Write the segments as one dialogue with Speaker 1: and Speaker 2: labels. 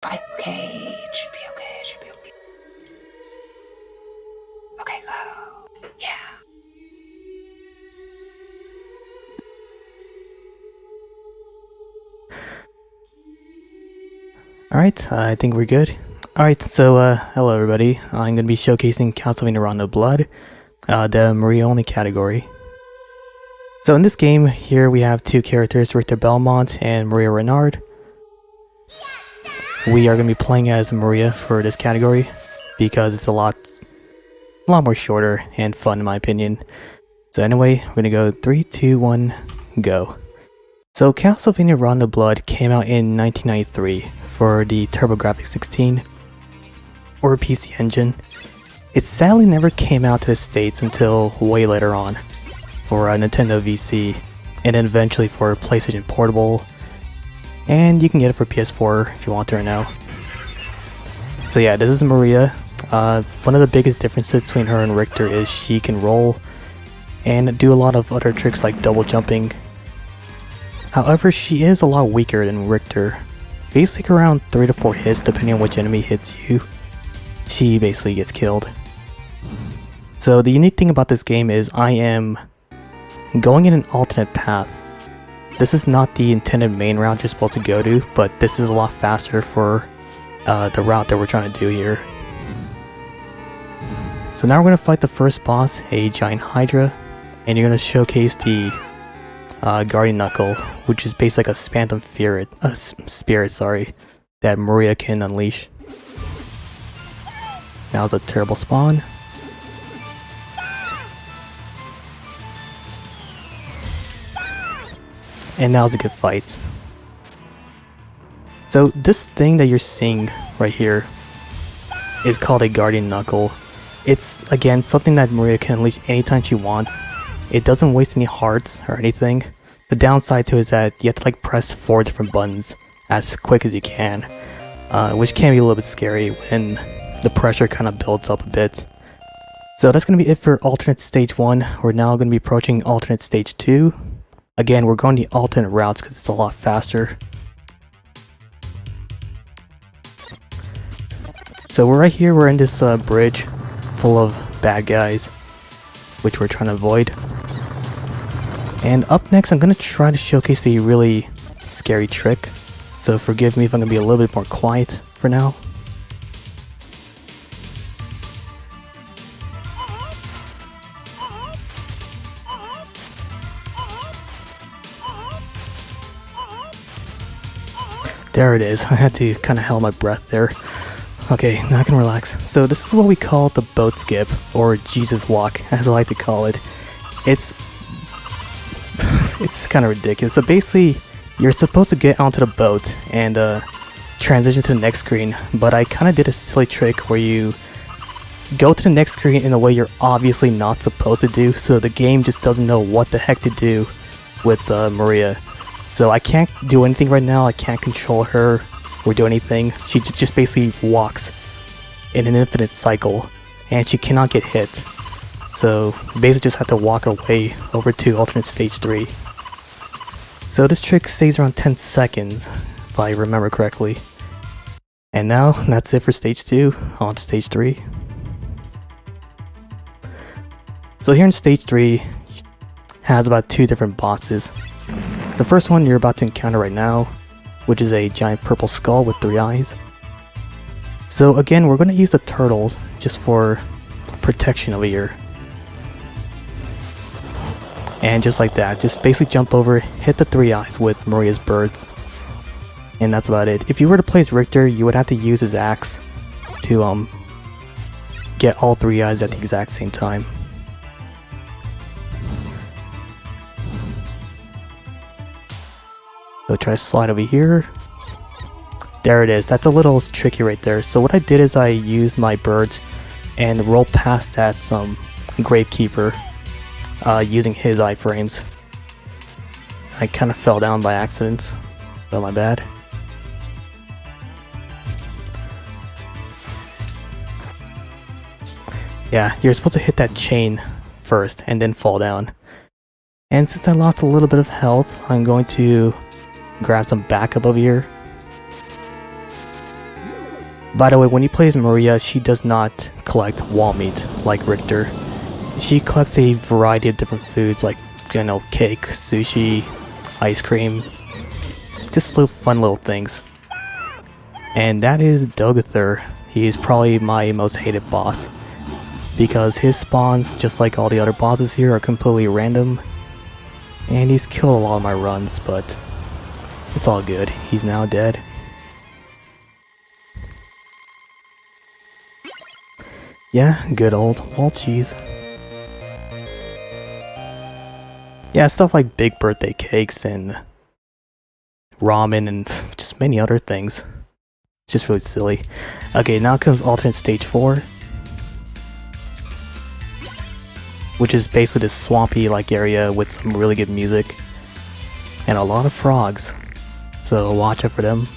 Speaker 1: 5K. It should be okay. It should be okay. Okay, go. Yeah.
Speaker 2: Alright, I think we're good. Alright, so hello everybody. I'm going to be showcasing Castlevania Rondo Blood, the Maria only category. So in this game, here we have two characters, Richter Belmont and Maria Renard. We are going to be playing as Maria for this category, because it's a lot more shorter and fun in my opinion. So anyway, we're going to go 3, 2, 1, go. So Castlevania Rondo Blood came out in 1993 for the TurboGrafx 16 or PC Engine. It sadly never came out to the States until way later on for Nintendo VC, and then eventually for PlayStation Portable, and you can get it for PS4 if you want to right now. So yeah, this is Maria. One of the biggest differences between her and Richter is she can roll and do a lot of other tricks like double jumping. However, she is a lot weaker than Richter. Basically around 3 to 4 hits depending on which enemy hits you, she basically gets killed. So the unique thing about this game is I am going in an alternate path. This is not the intended main route you're supposed to go to, but this is a lot faster for the route that we're trying to do here. So now we're going to fight the first boss, a giant Hydra, and you're going to showcase the Guardian Knuckle, which is basically like a phantom spirit, that Maria can unleash. That was a terrible spawn. And now's a good fight. So this thing that you're seeing right here is called a Guardian Knuckle. It's, again, something that Maria can unleash anytime she wants. It doesn't waste any hearts or anything. The downside to it is that you have to like press 4 different buttons as quick as you can, which can be a little bit scary when the pressure kind of builds up a bit. So that's going to be it for alternate stage 1. We're now going to be approaching alternate stage 2. Again, we're going the alternate routes because it's a lot faster. So we're right here, we're in this bridge full of bad guys, which we're trying to avoid. And up next, I'm going to try to showcase a really scary trick. So forgive me if I'm going to be a little bit more quiet for now. There it is. I had to kind of hold my breath there. Okay, now I can relax. So this is what we call the boat skip, or Jesus walk, as I like to call it. It's kind of ridiculous. So basically, you're supposed to get onto the boat and transition to the next screen, but I kind of did a silly trick where you go to the next screen in a way you're obviously not supposed to do, so the game just doesn't know what the heck to do with Maria. So I can't do anything right now, I can't control her or do anything. She just basically walks in an infinite cycle, and she cannot get hit. So basically just have to walk her way over to alternate stage 3. So this trick stays around 10 seconds, if I remember correctly. And now, that's it for stage 2, on to stage 3. So here in stage 3, has about 2 different bosses. The first one you're about to encounter right now, which is a giant purple skull with 3 eyes. So again, we're going to use the turtles just for protection over here. And just like that, just basically jump over, hit the 3 eyes with Maria's birds. And that's about it. If you were to play as Richter, you would have to use his axe to get all 3 eyes at the exact same time. So try to slide over here. There it is. That's a little tricky right there. So what I did is I used my birds and rolled past that gravekeeper using his iframes. I kind of fell down by accident, so my bad. Yeah, you're supposed to hit that chain first and then fall down. And since I lost a little bit of health, I'm going to grab some backup over here. By the way, when you play as Maria, she does not collect wall meat like Richter. She collects a variety of different foods like, you know, cake, sushi, ice cream, just little fun little things. And that is Dogathur. He is probably my most hated boss because his spawns, just like all the other bosses here, are completely random. And he's killed a lot of my runs, but it's all good. He's now dead. Yeah, good old wall cheese. Yeah, stuff like big birthday cakes and ramen and just many other things. It's just really silly. Okay, now comes alternate stage 4. Which is basically this swampy like area with some really good music. And a lot of frogs. So watch out for them.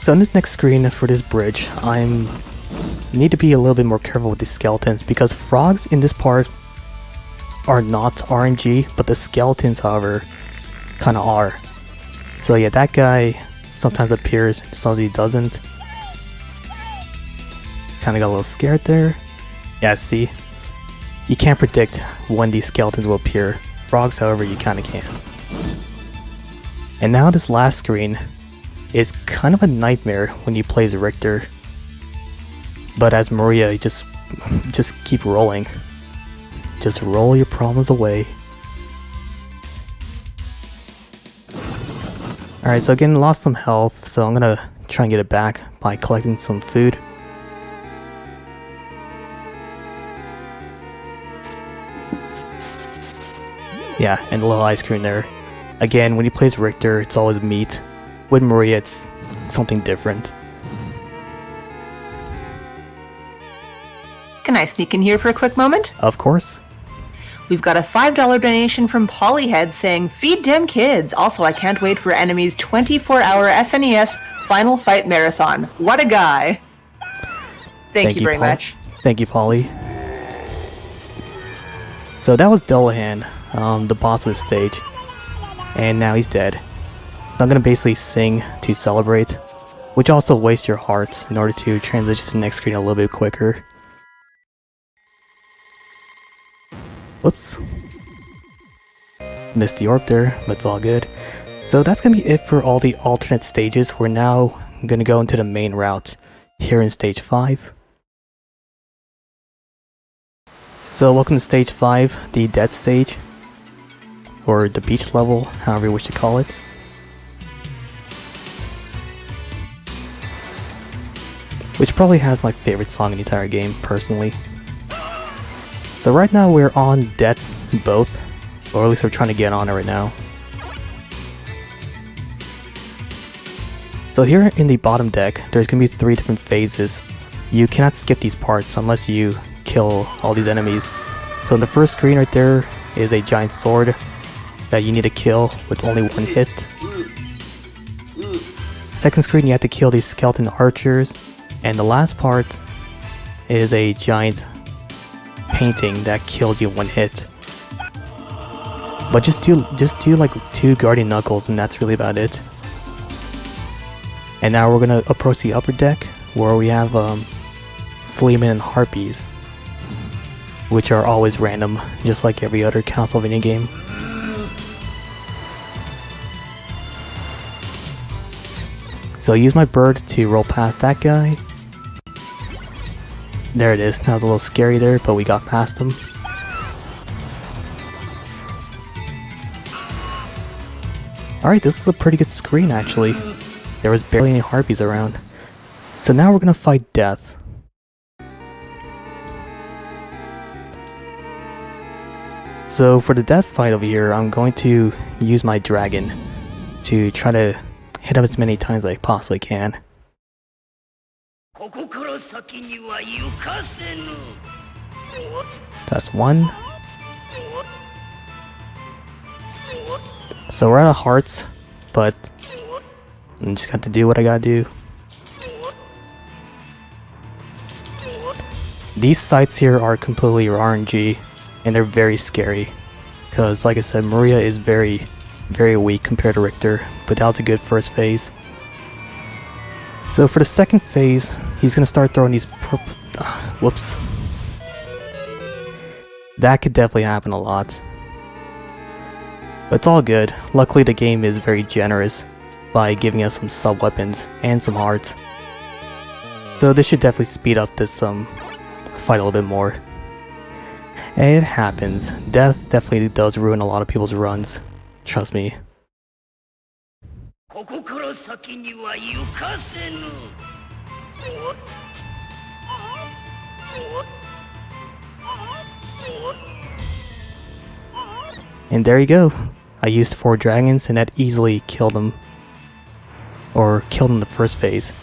Speaker 2: So on this next screen for this bridge, need to be a little bit more careful with the skeletons because frogs in this part are not RNG, but the skeletons, however, kind of are. So yeah, that guy sometimes appears, sometimes he doesn't. Kind of got a little scared there. Yeah, see? You can't predict when these skeletons will appear. Frogs, however, you kind of can. And now this last screen is kind of a nightmare when you play as Richter. But as Maria, you just keep rolling. Just roll your problems away. Alright, so again, lost some health, so I'm gonna try and get it back by collecting some food. Yeah, and a little ice cream there. Again, when you play as Richter, it's always meat. With Maria, it's something different.
Speaker 1: Can I sneak in here for a quick moment?
Speaker 2: Of course.
Speaker 1: We've got a $5 donation from Polyhead saying, "Feed dem kids. Also, I can't wait for Enemy's 24-hour SNES Final Fight Marathon. What a guy." Thank you very much.
Speaker 2: Thank you, Polly. So that was Dullahan, the boss of the stage. And now he's dead. So I'm gonna basically sing to celebrate, which also wastes your hearts in order to transition to the next screen a little bit quicker. Whoops. Missed the orb there, but it's all good. So that's gonna be it for all the alternate stages. We're now gonna go into the main route here in stage 5. So welcome to stage 5, the death stage, or the beach level, however you wish to call it. Which probably has my favorite song in the entire game, personally. So right now we're on Death's boat, or at least we're trying to get on it right now. So here in the bottom deck, there's going to be 3 different phases. You cannot skip these parts unless you kill all these enemies. So in the first screen right there is a giant sword that you need to kill with only 1 hit. Second screen, you have to kill these skeleton archers. And the last part is a giant painting that kills you in 1 hit. But just do like 2 guardian knuckles and that's really about it. And now we're gonna approach the upper deck where we have Fleamen and Harpies, which are always random, just like every other Castlevania game. So I use my bird to roll past that guy. There it is. That was a little scary there, but we got past him. Alright, this is a pretty good screen actually. There was barely any harpies around. So now we're gonna fight Death. So for the Death fight over here, I'm going to use my dragon to try to hit him as many times as I possibly can. That's 1. So we're out of hearts, but I just got to do what I gotta do. These sites here are completely RNG, and they're very scary, because like I said, Maria is very, very weak compared to Richter, but that was a good first phase. So for the second phase, he's gonna start throwing these whoops. That could definitely happen a lot. But it's all good. Luckily the game is very generous by giving us some sub-weapons and some hearts. So this should definitely speed up this fight a little bit more. It happens. Death definitely does ruin a lot of people's runs. Trust me. And there you go. I used 4 dragons and that easily killed him. Or killed him in the first phase.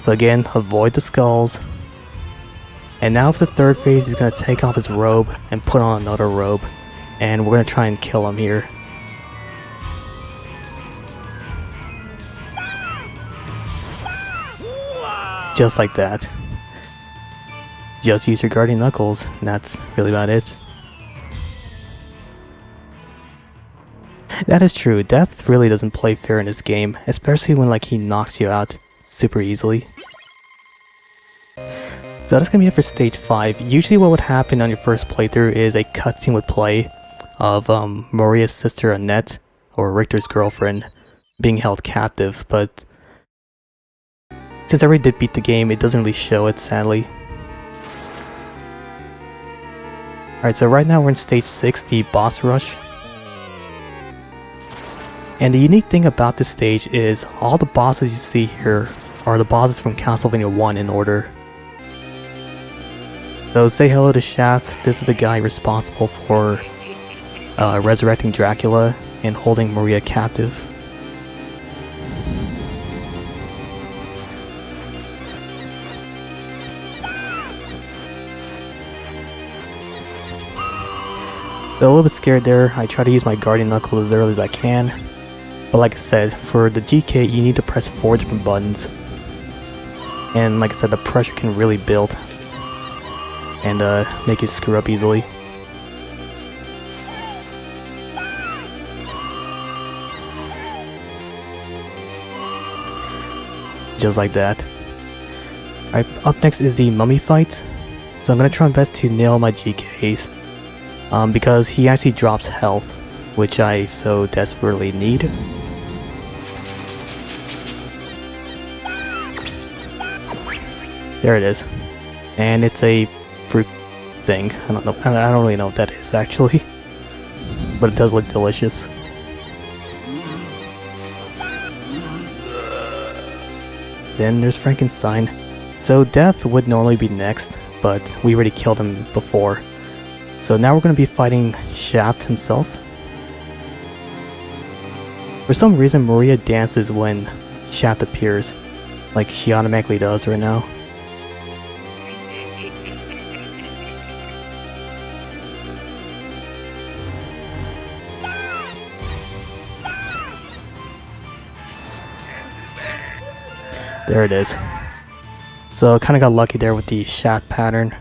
Speaker 2: So again, avoid the skulls. And now for the third phase, he's going to take off his robe and put on another robe. And we're going to try and kill him here. Just like that. Just use your guardian knuckles, and that's really about it. That is true, Death really doesn't play fair in this game, especially when he knocks you out super easily. So that's gonna be it for stage 5. Usually what would happen on your first playthrough is a cutscene would play of Maria's sister Annette, or Richter's girlfriend, being held captive, but since I already did beat the game, it doesn't really show it, sadly. Alright, so right now we're in stage 6, the boss rush. And the unique thing about this stage is all the bosses you see here are the bosses from Castlevania 1 in order. So say hello to Shaft. This is the guy responsible for resurrecting Dracula and holding Maria captive. So a little bit scared there. I try to use my guardian knuckle as early as I can. But like I said, for the GK you need to press 4 different buttons. And like I said, the pressure can really build and make you screw up easily. Just like that. Alright, up next is the mummy fight. So I'm going to try my best to nail my GKs. Because he actually drops health, which I so desperately need. There it is. And it's a fruit thing. I don't really know what that is actually. But it does look delicious. Then there's Frankenstein. So Death would normally be next, but we already killed him before. So now we're going to be fighting Shaft himself. For some reason Maria dances when Shaft appears, like she automatically does right now. There it is. So kinda got lucky there with the Shaft pattern.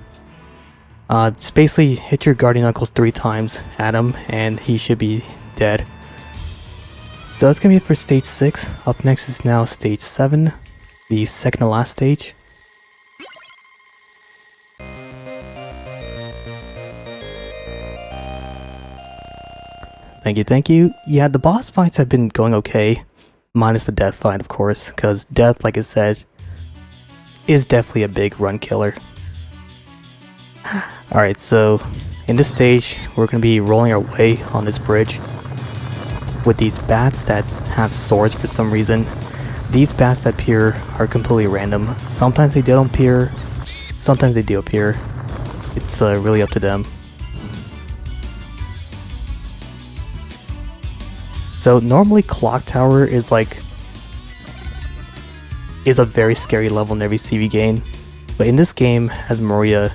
Speaker 2: Just basically hit your guardian knuckles 3 times at him and he should be dead. So that's gonna be it for stage 6. Up next is now stage 7, the second to last stage. Thank you. Yeah, the boss fights have been going okay. Minus the death fight, of course, because death, like I said, is definitely a big run killer. Alright, so in this stage, we're going to be rolling our way on this bridge with these bats that have swords for some reason. These bats that appear are completely random. Sometimes they don't appear, sometimes they do appear. It's really up to them. So normally Clock Tower is a very scary level in every CV game, but in this game as Maria,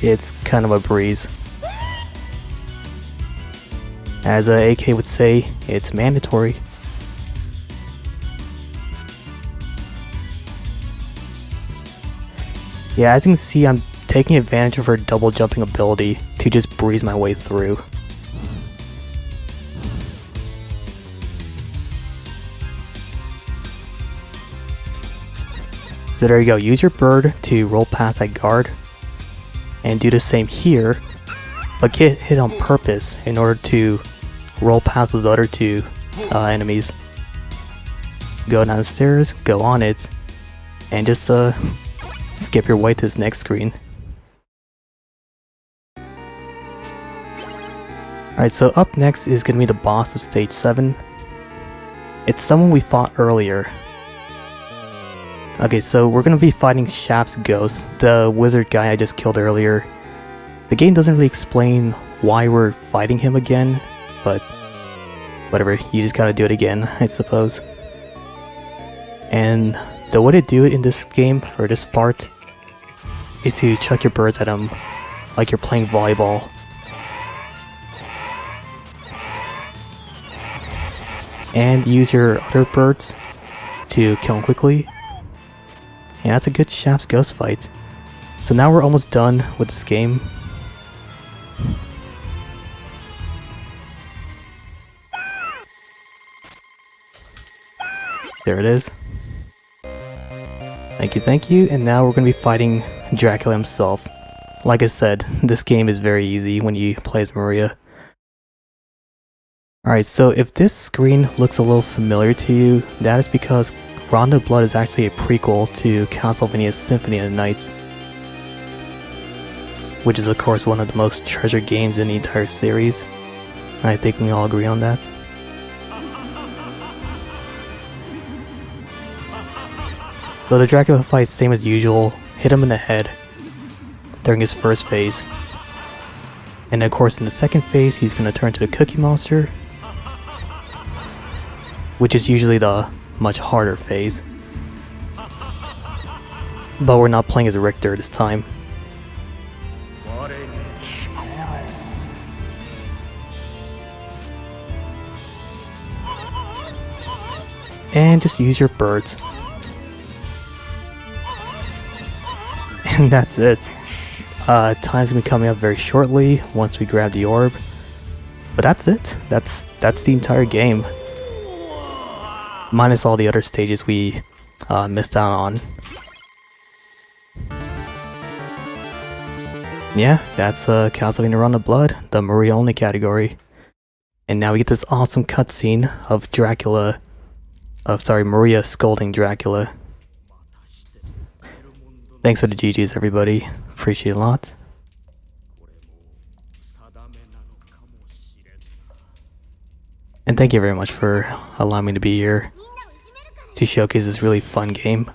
Speaker 2: it's kind of a breeze. As AK would say, it's mandatory. Yeah, as you can see, I'm taking advantage of her double jumping ability to just breeze my way through. So there you go, use your bird to roll past that guard, and do the same here, but get hit on purpose in order to roll past those other two enemies. Go down the stairs, go on it, and just skip your way to this next screen. Alright, so up next is going to be the boss of stage 7. It's someone we fought earlier. Okay, so we're going to be fighting Shaft's ghost, the wizard guy I just killed earlier. The game doesn't really explain why we're fighting him again, but whatever, you just gotta do it again, I suppose. And the way to do it in this game, or this part, is to chuck your birds at him like you're playing volleyball. And use your other birds to kill him quickly. And that's a good Shaft's ghost fight. So now we're almost done with this game. There it is. Thank you, and now we're going to be fighting Dracula himself. Like I said, this game is very easy when you play as Maria. Alright, so if this screen looks a little familiar to you, that is because Rondo Blood is actually a prequel to Castlevania Symphony of the Night, which is of course one of the most treasured games in the entire series. I think we all agree on that. So the Dracula fight, same as usual, hit him in the head during his first phase. And of course in the second phase he's going to turn to the Cookie Monster, which is usually the much harder phase. But we're not playing as Richter this time. And just use your birds. And that's it. Time's gonna be coming up very shortly once we grab the orb. But that's it. That's the entire game. Minus all the other stages we missed out on. Yeah, that's Castlevania Rondo Blood, the Maria only category. And now we get this awesome cutscene of Maria scolding Dracula. Thanks for the GGs, everybody. Appreciate it a lot. And thank you very much for allowing me to be here to showcase this really fun game.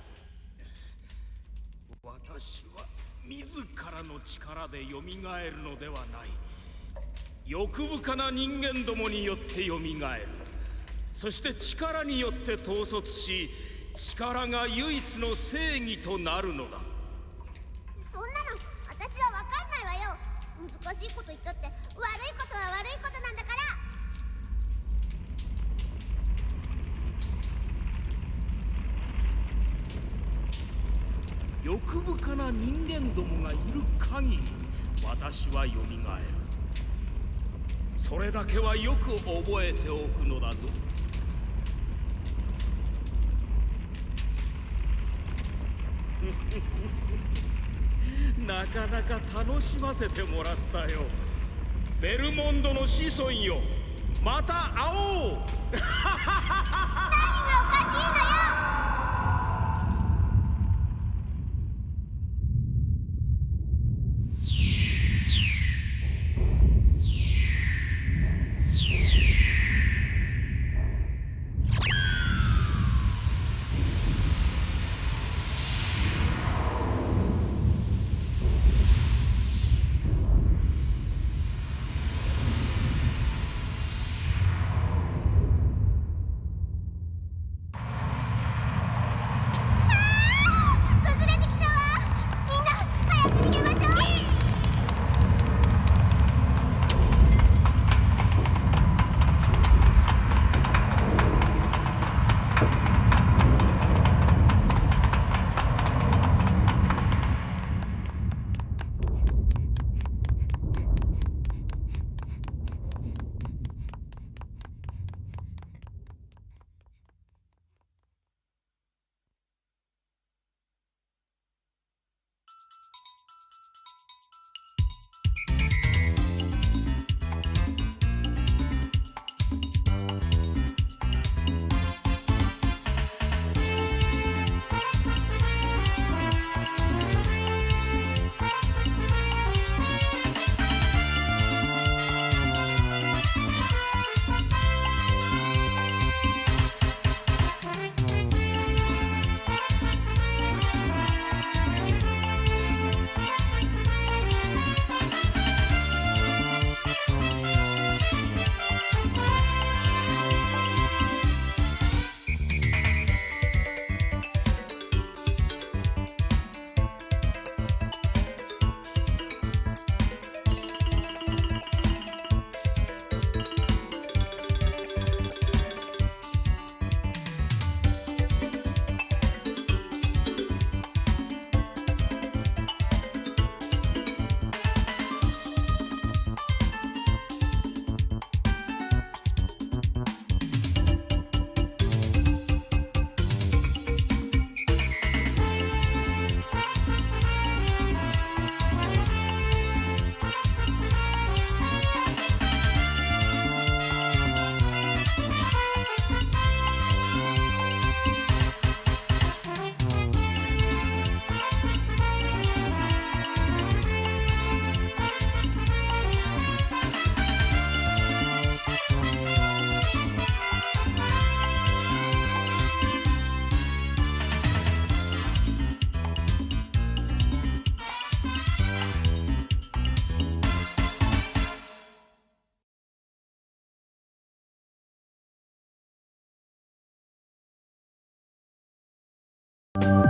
Speaker 2: Bye.